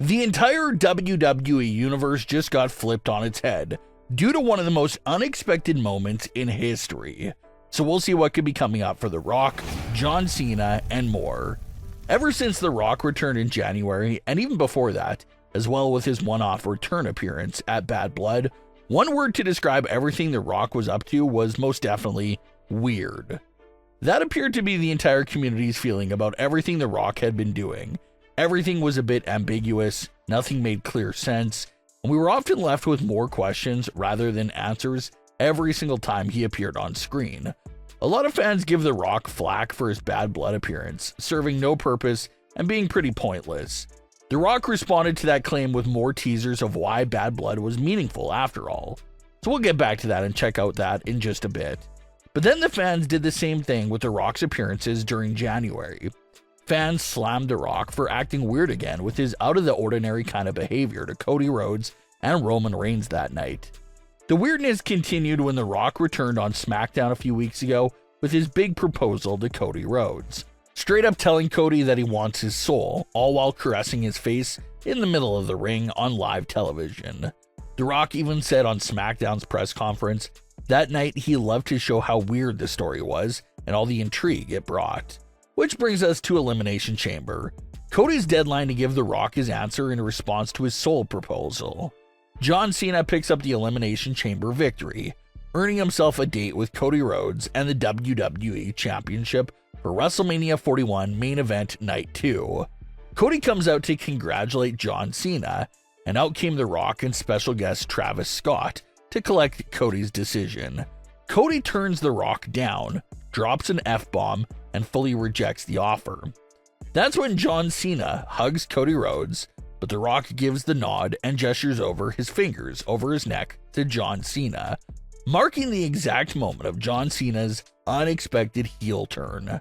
The entire WWE universe just got flipped on its head due to one of the most unexpected moments in history. So we'll see what could be coming up for The Rock, John Cena, and more. Ever since The Rock returned in January, and even before that, as well with his one-off return appearance at Bad Blood, one word to describe everything The Rock was up to was most definitely weird. That appeared to be the entire community's feeling about everything The Rock had been doing. Everything was a bit ambiguous, nothing made clear sense, and we were often left with more questions rather than answers every single time he appeared on screen. A lot of fans give The Rock flack for his Bad Blood appearance, serving no purpose and being pretty pointless. The Rock responded to that claim with more teasers of why Bad Blood was meaningful after all. So we'll get back to that and check out that in just a bit. But then the fans did the same thing with The Rock's appearances during January. Fans slammed The Rock for acting weird again with his out-of-the-ordinary kind of behavior to Cody Rhodes and Roman Reigns that night. The weirdness continued when The Rock returned on Smackdown a few weeks ago with his big proposal to Cody Rhodes, straight up telling Cody that he wants his soul, all while caressing his face in the middle of the ring on live television. The Rock even said on SmackDown's press conference that night he loved to show how weird the story was and all the intrigue it brought. Which brings us to Elimination Chamber. Cody's deadline to give The Rock his answer in response to his soul proposal. John Cena picks up the Elimination Chamber victory, earning himself a date with Cody Rhodes and the WWE Championship for WrestleMania 41 main event night 2. Cody comes out to congratulate John Cena, and out came The Rock and special guest Travis Scott to collect Cody's decision. Cody turns The Rock down, drops an F-bomb, and fully rejects the offer. That's when John Cena hugs Cody Rhodes, but The Rock gives the nod and gestures over his fingers over his neck to John Cena, marking the exact moment of John Cena's unexpected heel turn.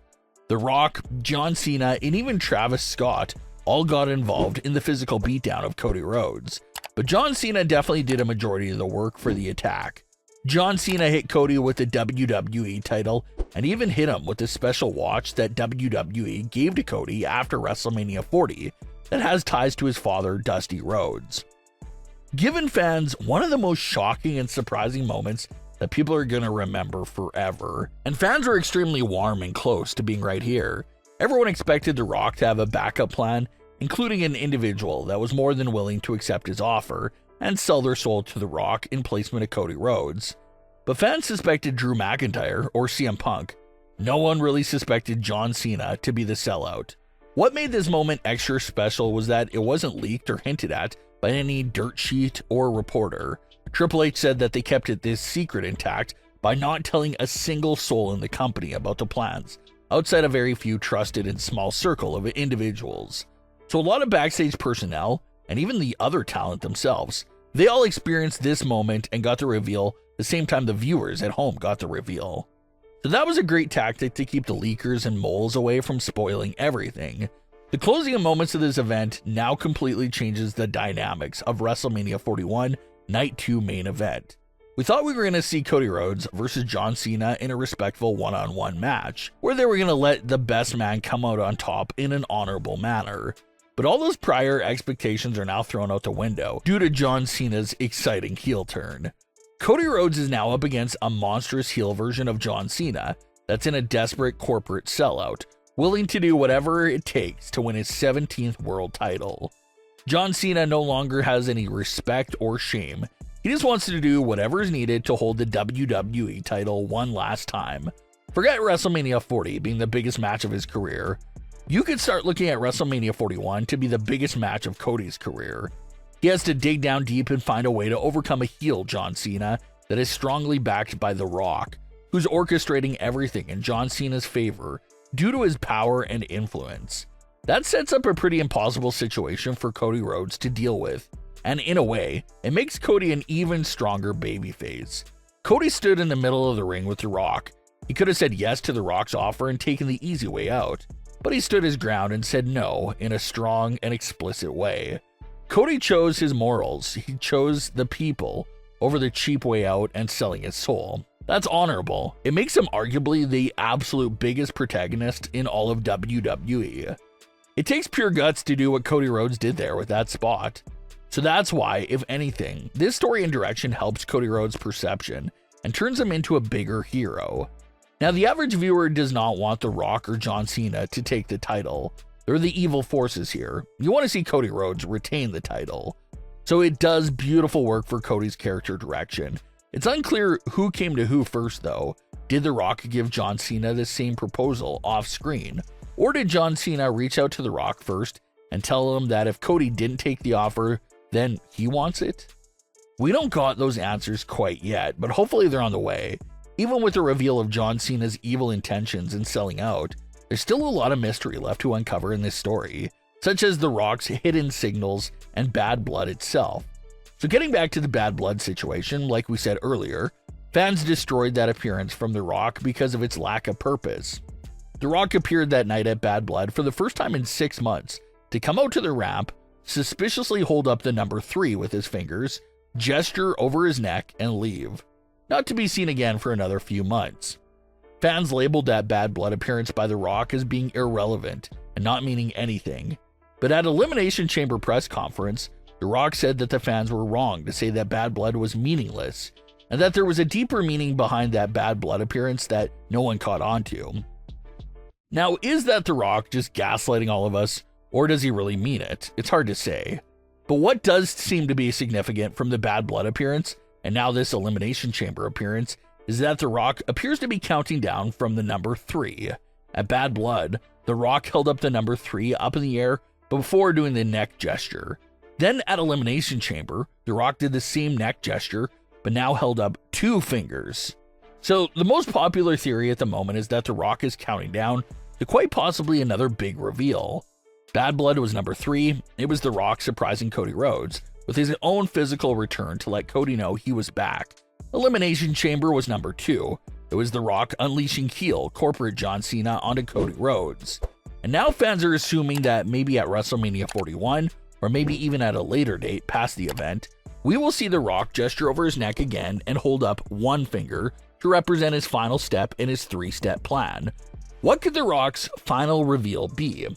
The Rock, John Cena, and even Travis Scott all got involved in the physical beatdown of Cody Rhodes, but John Cena definitely did a majority of the work for the attack. John Cena hit Cody with the WWE title and even hit him with a special watch that WWE gave to Cody after WrestleMania 40 that has ties to his father, Dusty Rhodes. Given fans one of the most shocking and surprising moments that people are going to remember forever, and fans were extremely warm and close to being right here. Everyone expected The Rock to have a backup plan, including an individual that was more than willing to accept his offer and sell their soul to The Rock in placement of Cody Rhodes. But fans suspected Drew McIntyre or CM Punk. No one really suspected John Cena to be the sellout. What made this moment extra special was that it wasn't leaked or hinted at by any dirt sheet or reporter. Triple H said that they kept this secret intact by not telling a single soul in the company about the plans, outside a very few trusted and small circle of individuals. So a lot of backstage personnel, and even the other talent themselves, they all experienced this moment and got the reveal the same time the viewers at home got the reveal. So that was a great tactic to keep the leakers and moles away from spoiling everything. The closing moments of this event now completely changes the dynamics of WrestleMania 41 Night 2 main event. We thought we were going to see Cody Rhodes versus John Cena in a respectful one-on-one match, where they were going to let the best man come out on top in an honorable manner. But all those prior expectations are now thrown out the window due to John Cena's exciting heel turn. Cody Rhodes is now up against a monstrous heel version of John Cena that's in a desperate corporate sellout, willing to do whatever it takes to win his 17th world title. John Cena no longer has any respect or shame. He just wants to do whatever is needed to hold the WWE title one last time. Forget WrestleMania 40 being the biggest match of his career. You could start looking at WrestleMania 41 to be the biggest match of Cody's career. He has to dig down deep and find a way to overcome a heel John Cena that is strongly backed by The Rock, who's orchestrating everything in John Cena's favor due to his power and influence. That sets up a pretty impossible situation for Cody Rhodes to deal with, and in a way, it makes Cody an even stronger babyface. Cody stood in the middle of the ring with The Rock. He could have said yes to The Rock's offer and taken the easy way out, but he stood his ground and said no in a strong and explicit way. Cody chose his morals. He chose the people over the cheap way out and selling his soul. That's honorable. It makes him arguably the absolute biggest protagonist in all of WWE. It takes pure guts to do what Cody Rhodes did there with that spot. So that's why, if anything, this story and direction helps Cody Rhodes' perception and turns him into a bigger hero. Now, the average viewer does not want The Rock or John Cena to take the title. They're the evil forces here. You want to see Cody Rhodes retain the title. So it does beautiful work for Cody's character direction. It's unclear who came to who first, though. Did The Rock give John Cena the same proposal off screen? Or did John Cena reach out to The Rock first and tell him that if Cody didn't take the offer, then he wants it? We don't got those answers quite yet, but hopefully they're on the way. Even with the reveal of John Cena's evil intentions in selling out, there's still a lot of mystery left to uncover in this story, such as The Rock's hidden signals and bad blood itself. So getting back to the bad blood situation, like we said earlier, fans destroyed that appearance from The Rock because of its lack of purpose. The Rock appeared that night at Bad Blood for the first time in 6 months to come out to the ramp, suspiciously hold up the number 3 with his fingers, gesture over his neck, and leave, not to be seen again for another few months. Fans labeled that Bad Blood appearance by The Rock as being irrelevant and not meaning anything. But at Elimination Chamber press conference, The Rock said that the fans were wrong to say that Bad Blood was meaningless, and that there was a deeper meaning behind that Bad Blood appearance that no one caught on to. Now, is that The Rock just gaslighting all of us, or does he really mean it? It's hard to say. But what does seem to be significant from the Bad Blood appearance, and now this Elimination Chamber appearance, is that The Rock appears to be counting down from the number 3. At Bad Blood, The Rock held up the number 3 up in the air before doing the neck gesture. Then at Elimination Chamber, The Rock did the same neck gesture, but now held up 2 fingers. So the most popular theory at the moment is that The Rock is counting down to quite possibly another big reveal. Bad Blood was number 3. It was The Rock surprising Cody Rhodes with his own physical return to let Cody know he was back. Elimination Chamber was number 2. It was The Rock unleashing heel corporate John Cena onto Cody Rhodes. And now fans are assuming that maybe at WrestleMania 41, or maybe even at a later date past the event, we will see The Rock gesture over his neck again and hold up 1 finger to represent his final step in his 3-step plan. What could The Rock's final reveal be?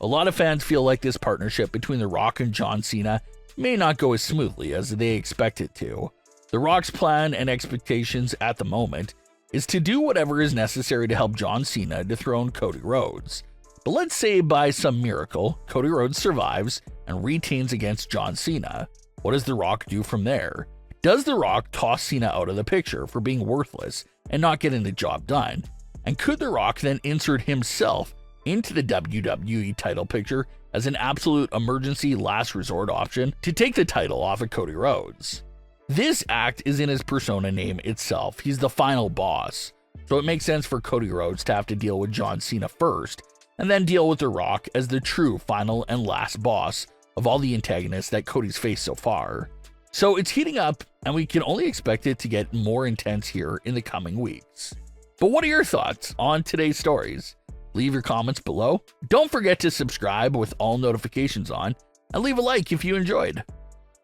A lot of fans feel like this partnership between The Rock and John Cena may not go as smoothly as they expect it to. The Rock's plan and expectations at the moment is to do whatever is necessary to help John Cena dethrone Cody Rhodes. But let's say by some miracle, Cody Rhodes survives and retains against John Cena. What does The Rock do from there? Does The Rock toss Cena out of the picture for being worthless and not getting the job done? And could The Rock then insert himself into the WWE title picture as an absolute emergency last resort option to take the title off of Cody Rhodes? This act is in his persona name itself. He's the final boss. So it makes sense for Cody Rhodes to have to deal with John Cena first, and then deal with The Rock as the true final and last boss of all the antagonists that Cody's faced so far. So it's heating up, and we can only expect it to get more intense here in the coming weeks. But what are your thoughts on today's stories? Leave your comments below. Don't forget to subscribe with all notifications on, and leave a like if you enjoyed.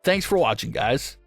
Thanks for watching, guys.